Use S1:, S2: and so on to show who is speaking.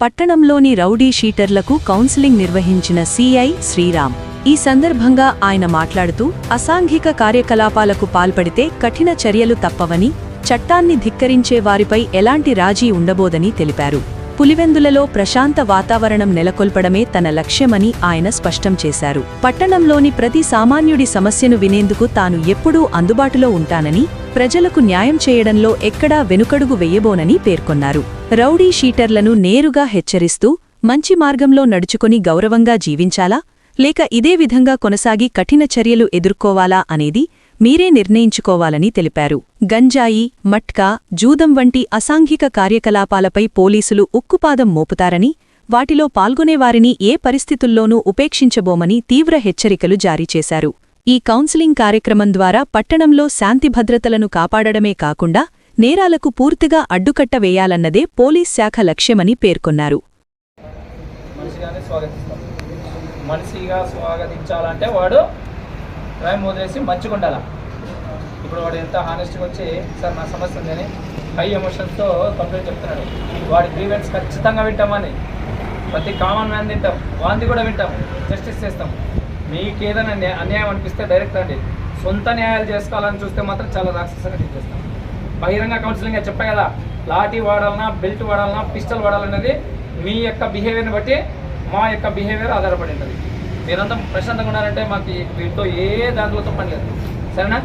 S1: పట్టణంలోని rowdy షీటర్లకు counselling నిర్వహించిన CI Sriram. ఈ సందర్భంగా ఆయన మాట్లాడుతూ అసాంఘిక కార్యకలాపాలకు పాల్పడితే కఠిన చర్యలు తప్పవని, చట్టాన్ని ధిక్కరించే వారిపై ఎలాంటి రాజీ ఉండబోదని తెలిపారు. పులివెందులలో ప్రశాంత వాతావరణం నెలకొల్పడమే తన లక్ష్యమని ఆయన స్పష్టం చేశారు. పట్టణంలోని ప్రతి సామాన్యుడి సమస్యను వినేందుకు తాను ఎప్పుడూ అందుబాటులో ఉంటానని, ప్రజలకు న్యాయం చేయడంలో ఎక్కడా వెనుకడుగు వెయ్యబోనని పేర్కొన్నారు. రౌడీ షీటర్లను నేరుగా హెచ్చరిస్తూ మంచి మార్గంలో నడుచుకుని గౌరవంగా జీవించాలా, లేక ఇదే విధంగా కొనసాగి కఠిన చర్యలు ఎదుర్కోవాలా అనేది మీరే నిర్ణయించుకోవాలని తెలిపారు. గంజాయి, మట్కా, జూదం వంటి అసాంఘిక కార్యకలాపాలపై పోలీసులు ఉక్కుపాదం మోపుతారని, వాటిలో పాల్గొనేవారిని ఏ పరిస్థితుల్లోనూ ఉపేక్షించబోమని తీవ్ర హెచ్చరికలు జారీ చేశారు. ఈ కౌన్సిలింగ్ కార్యక్రమం ద్వారా పట్టణంలో శాంతి భద్రతలను కాపాడడమే కాకుండా నేరాలకు పూర్తిగా అడ్డుకట్ట వేయాలన్నదే పోలీస్ శాఖ లక్ష్యమని పేర్కొన్నారు.
S2: మనిషిగా స్వాగతించాలంటే వాడు క్రైమ్ వదిలేసి మంచిగా ఉండాలి. ఇప్పుడు వాడు ఎంత హానెస్ట్గా వచ్చి సార్ నా సమస్య ఉందని హై ఎమోషన్స్తో కంప్లైంట్ చెప్తున్నాడు. వాడి గ్రీవెన్స్ ఖచ్చితంగా వింటామని ప్రతి కామన్ మ్యాన్ తింటాం, వాంది కూడా వింటాం, జస్టిస్ చేస్తాం. మీకు ఏదైనా అన్యాయం అనిపిస్తే డైరెక్ట్ అండి. సొంత న్యాయాలు చేసుకోవాలని చూస్తే మాత్రం చాలా రాక్షసంగా చేస్తాం. బహిరంగ కౌన్సిలింగ్ చెప్పా కదా, లాఠీ వాడాలన్నా, బెల్ట్ వాడాలన్నా, పిస్టల్ వాడాలన్నది మీ యొక్క బిహేవియర్ని బట్టి మా యొక్క బిహేవియర్ ఆధారపడి ఉంటుంది. మీరంతా ప్రశాంతంగా ఉన్నారంటే మాకు వీటితో ఏ దాంట్లో పని లేదు. సరేనా?